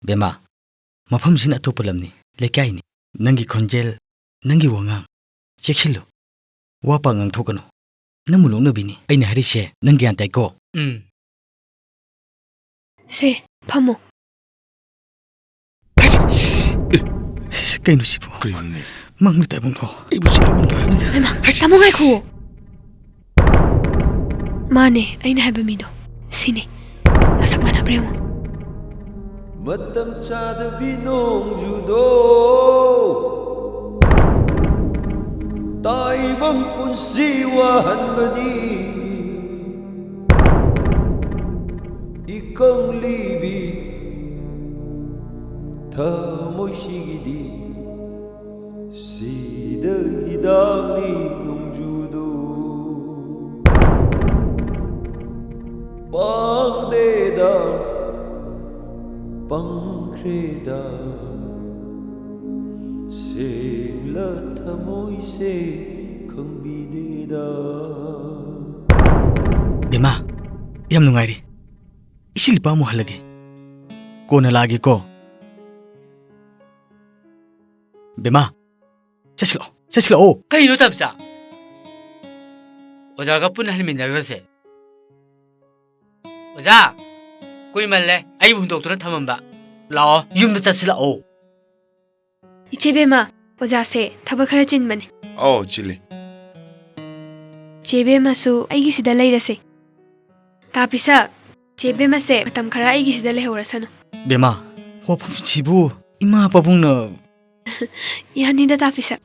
Bema, mafamsina atopa lamni, leikaini, nangi khonjel, nangi wangang, chekshillo. Wapa ngang thokano. Namulong na bini, aina harise, nangi antay ko. Se, pamo. Kaino sipo? Kayonne. Mangmi tabong lo. Ibu silabon paramida. Ema, tamo ngay ko. Mane, aina haba mido. Sine, masak mana premo. Matam chada binong judo Taibang punsiwahan bani Ikang libi Tamoy sigidi Sida hidang ni nung judo Pangdedang Pangkreda Singla tamoy se kang bideda Bema, yam nungairi. Isilipa mo halagi. Ko na lagi ko. Bema, sasilo o. Kaino tabsa? 오자가 뿐 할민자가세. 오자, 꾸이말래. 아이 운동도는 타면 봐. 라오, 유무타 슬라오. Iche bema, oja se, thaba khara chin mane. Oh, chili. Che bema su aigi sida leirase. Tapisa, che bema se matam khara aigi sida lehorasano. Bema, wapam chibu ima papung na. Yani da tapisa.